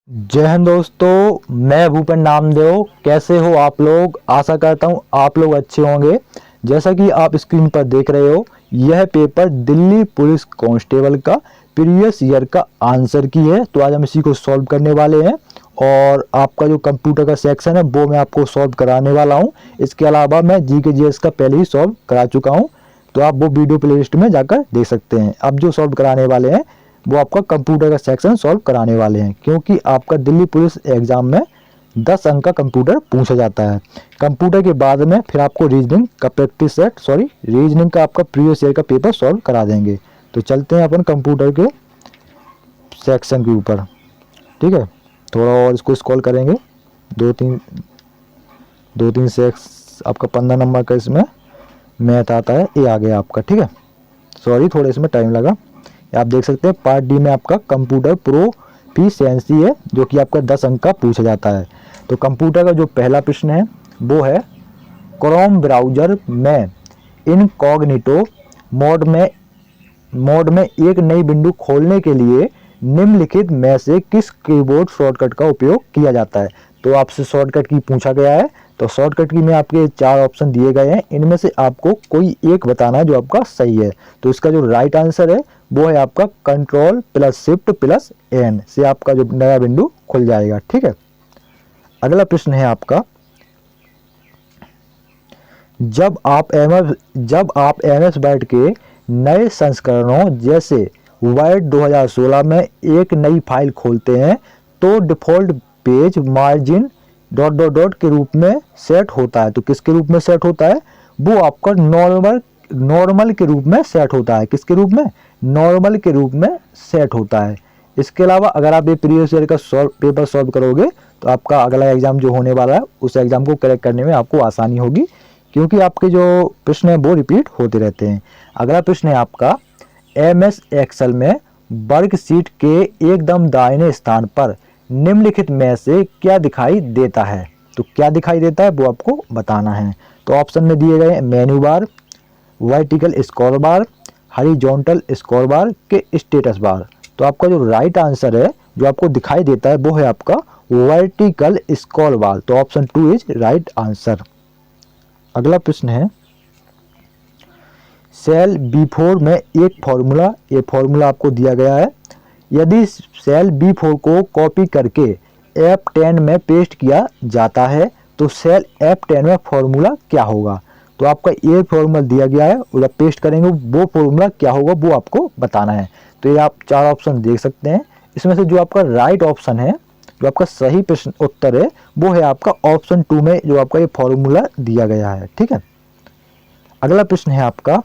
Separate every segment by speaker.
Speaker 1: जय हिंद दोस्तों, मैं भूपेन नामदेव। कैसे हो आप लोग? आशा करता हूँ आप लोग अच्छे होंगे। जैसा कि आप स्क्रीन पर देख रहे हो, यह पेपर दिल्ली पुलिस कांस्टेबल का प्रीवियस ईयर का आंसर की है। तो आज हम इसी को सॉल्व करने वाले हैं और आपका जो कंप्यूटर का सेक्शन है वो मैं आपको सॉल्व कराने वाला हूँ। इसके अलावा मैं जीके जीएस का पहले ही सॉल्व करा चुका हूँ, तो आप वो वीडियो प्लेलिस्ट में जाकर देख सकते हैं। अब जो सॉल्व कराने वाले हैं वो आपका कंप्यूटर का सेक्शन सॉल्व कराने वाले हैं, क्योंकि आपका दिल्ली पुलिस एग्जाम में 10 अंक का कंप्यूटर पूछा जाता है। कंप्यूटर के बाद में फिर आपको रीजनिंग का प्रैक्टिस सेट रीजनिंग का आपका प्रीवियस ईयर का पेपर सॉल्व करा देंगे। तो चलते हैं अपन कंप्यूटर के सेक्शन के ऊपर। ठीक है, थोड़ा और इसको स्क्रॉल करेंगे। दो तीन सेक्स आपका 15 नंबर का इसमें मैथ आता है, ये आ गया आपका। ठीक है, सॉरी थोड़ा इसमें टाइम लगा। आप देख सकते हैं पार्ट डी में आपका कंप्यूटर प्रोफिशिएंसी है, जो कि आपका 10 अंक का पूछा जाता है। तो कंप्यूटर का जो पहला प्रश्न है वो है, क्रोम ब्राउजर में इनकॉग्निटो मोड में एक नई विंडो खोलने के लिए निम्नलिखित में से किस कीबोर्ड शॉर्टकट का उपयोग किया जाता है। तो आपसे शॉर्टकट की पूछा गया है, तो शॉर्टकट की में आपके 4 ऑप्शन दिए गए हैं, इनमें से आपको कोई एक बताना है जो आपका सही है। तो इसका जो राइट आंसर है वो है आपका control plus shift plus n से आपका जो नया विंडो खुल जाएगा। ठीक है, अगला प्रश्न है आपका, जब आप एमएस वर्ड के नए संस्करणों जैसे वर्ड 2016 में एक नई फाइल खोलते हैं तो डिफ़ॉल्ट पेज मार्जिन ... के रूप में सेट होता है। तो किसके रूप में सेट होता है? वो आपका नॉर्मल के रूप में सेट होता है। किसके रूप में? नॉर्मल के रूप में सेट होता है। इसके अलावा अगर आप ये प्रीवियस ईयर का पेपर सॉल्व करोगे तो आपका अगला एग्जाम जो होने वाला है उस एग्जाम को करेक्ट करने में आपको आसानी होगी, क्योंकि आपके जो प्रश्न है वो रिपीट होते रहते हैं। अगला प्रश्न है आपका, एमएस एक्सेल में वर्कशीट के एकदम दाहिने स्थान पर निम्नलिखित में से क्या दिखाई देता है? तो क्या दिखाई देता है वो आपको बताना है। तो ऑप्शन में दिए गए मेन्यू बार, वर्टिकल स्क्रॉल बार, हॉरिजॉन्टल स्क्रॉल बार के स्टेटस बार। तो आपका जो राइट आंसर है जो आपको दिखाई देता है वो है आपका वर्टिकल स्क्रॉल बार। तो ऑप्शन 2 इज राइट आंसर। अगला प्रश्न है, सेल B4 में एक फॉर्मूला, ये फॉर्मूला आपको दिया गया है। यदि सेल B4 को कॉपी करके F10 में पेस्ट किया जाता है तो सेल F10 में फॉर्मूला क्या होगा? तो आपका ये फॉर्मूला दिया गया है, जब पेस्ट करेंगे वो फॉर्मूला क्या होगा वो आपको बताना है। तो ये आप 4 ऑप्शन देख सकते हैं, इसमें से जो आपका राइट ऑप्शन है, जो आपका सही प्रश्न उत्तर है वो है आपका ऑप्शन 2 में जो आपका ये फॉर्मूला दिया गया है। ठीक है, अगला प्रश्न है आपका,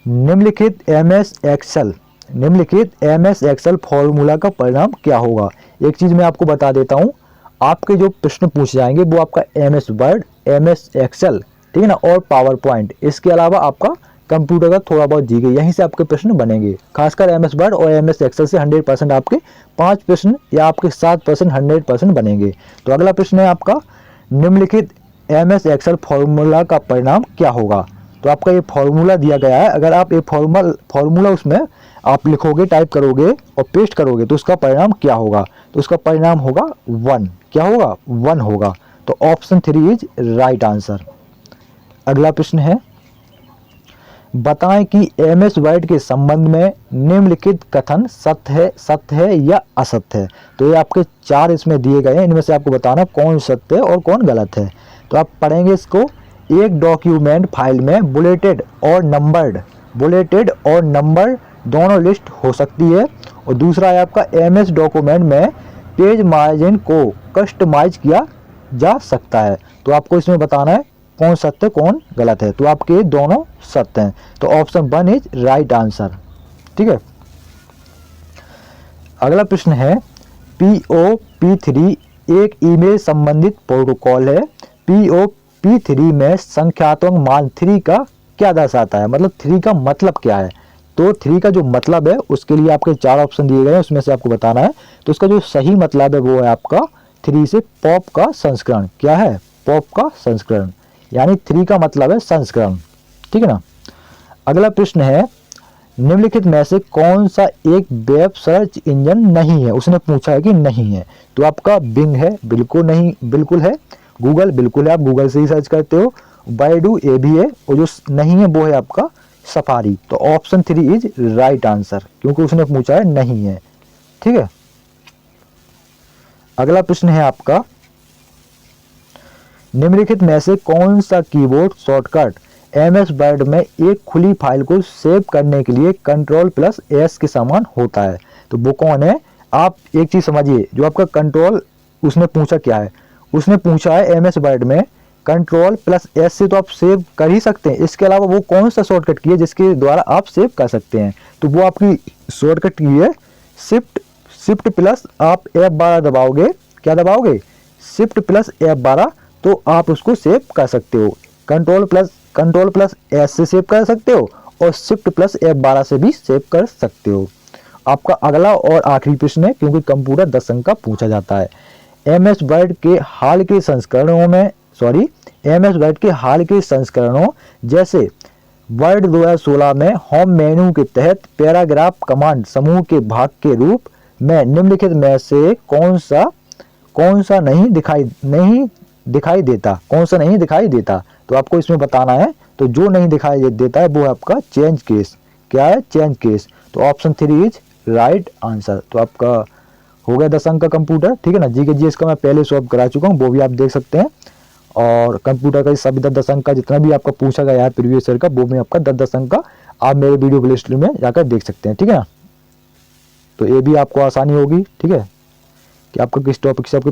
Speaker 1: निम्नलिखित एमएस एक्सेल फॉर्मूला का परिणाम क्या होगा? एक चीज मैं आपको बता देता हूं, आपके जो प्रश्न पूछे जाएंगे वो आपका एमएस वर्ड, एमएस एक्सेल, ठीक है ना, और पावर पॉइंट, इसके अलावा आपका कंप्यूटर का थोड़ा बहुत जीके, यहीं से आपके प्रश्न बनेंगे। खासकर एमएस वर्ड और एमएस एक्सेल से 100% आपके 5 प्रश्न या आपके 7% 100% बनेंगे। तो अगला प्रश्न है आपका, निम्नलिखित एमएस एक्सेल फॉर्मूला का परिणाम क्या होगा? तो आपका ये फॉर्मूला दिया गया है, अगर आप ये फॉर्मूला उसमें आप लिखोगे, टाइप करोगे और पेस्ट करोगे तो उसका परिणाम क्या होगा? तो उसका परिणाम होगा 1। क्या होगा? 1 होगा। तो ऑप्शन 3 इज राइट आंसर। अगला प्रश्न है, बताएं कि एमएस वर्ड के संबंध में निम्नलिखित कथन सत्य है या असत्य है। तो ये आपके 4 इसमें दिए गए हैं, इनमें से आपको बताना कौन सत्य है और कौन गलत है। तो आप पढ़ेंगे इसको, एक डॉक्यूमेंट फाइल में बुलेटेड और नंबर दोनों लिस्ट हो सकती है। और दूसरा है आपका, एमएस डॉक्यूमेंट में पेज मार्जिन को कस्टमाइज किया जा सकता है। तो आपको इसमें बताना है कौन सत्य कौन गलत है। तो आपके दोनों सत्य हैं, तो ऑप्शन 1 इज राइट आंसर। ठीक है, अगला प्रश्न है, POP3 एक ईमेल संबंधित प्रोटोकॉल है। POP3 में संख्यात्मक मान 3 का क्या दर्शाता है? मतलब 3 का मतलब क्या है? तो 3 का जो मतलब है उसके लिए आपके 4 ऑप्शन दिए गए हैं, उसमें से आपको बताना है। तो उसका जो सही मतलब है वो है आपका 3 से पॉप का संस्करण। क्या है? पॉप का संस्करण, यानी 3 का मतलब है संस्करण। ठीक है ना। अगला प्रश्न है, निम्नलिखित में से कौन सा एक वेब सर्च इंजन नहीं है, उसने पूछा है कि नहीं है। तो आपका बिंग है, बिल्कुल नहीं, बिल्कुल है। गूगल, बिल्कुल है, आप गूगल से ही सर्च करते हो। बायडू, ये भी है। और जो नहीं है वो है आपका सफारी। तो ऑप्शन 3 इज राइट आंसर, क्योंकि उसने पूछा है नहीं है। ठीक है, अगला प्रश्न है आपका, निम्नलिखित में से कौन सा कीबोर्ड शॉर्टकट MS वर्ड में एक खुली फाइल को सेव करने के लिए Ctrl+S के समान होता है। तो वो कौन है? आप एक चीज समझिए, जो आपका कंट्रोल, उसने पूछा क्या है, उसने पूछा है MS वर्ड में Ctrl+S से तो आप सेव कर ही सकते हैं, इसके अलावा वो कौन सा शॉर्टकट की है जिसके द्वारा आप सेव कर सकते हैं। तो वो आपकी शॉर्टकट की है शिफ्ट प्लस आप F12 दबाओगे, क्या दबाओगे? शिफ्ट प्लस F12, तो आप उसको सेव कर सकते हो। Ctrl+S से सेव कर सकते हो और शिफ्ट प्लस F12 से भी सेव कर सकते हो। आपका अगला और आखिरी प्रश्न है, क्योंकि कंप्यूटर 10 अंक का पूछा जाता है। MS वर्ड के हाल के संस्करणों जैसे वर्ड 2016 में होम मेन्यू के तहत पैराग्राफ कमांड समूह के भाग के रूप में निम्नलिखित में से कौन सा नहीं दिखाई देता। तो आपको इसमें बताना है। तो जो नहीं दिखाई देता है वो है आपका चेंज केस। क्या है? Change case. तो ऑप्शन 3 इज राइट आंसर। तो आपका हो गया 10 अंक का कंप्यूटर। ठीक है ना, जी के जी इसका मैं पहले सॉल्व करा चुका हूँ, वो भी आप देख सकते हैं। और कंप्यूटर का सभी 10 अंक का जितना भी आपका पूछा गया है प्रीवियस ईयर का, वो भी आपका 10 अंक का आप मेरे वीडियो प्ले लिस्ट में जाकर देख सकते हैं। ठीक है ना, तो ये भी आपको आसानी होगी। ठीक है, कि आपका किस टॉपिक से आपके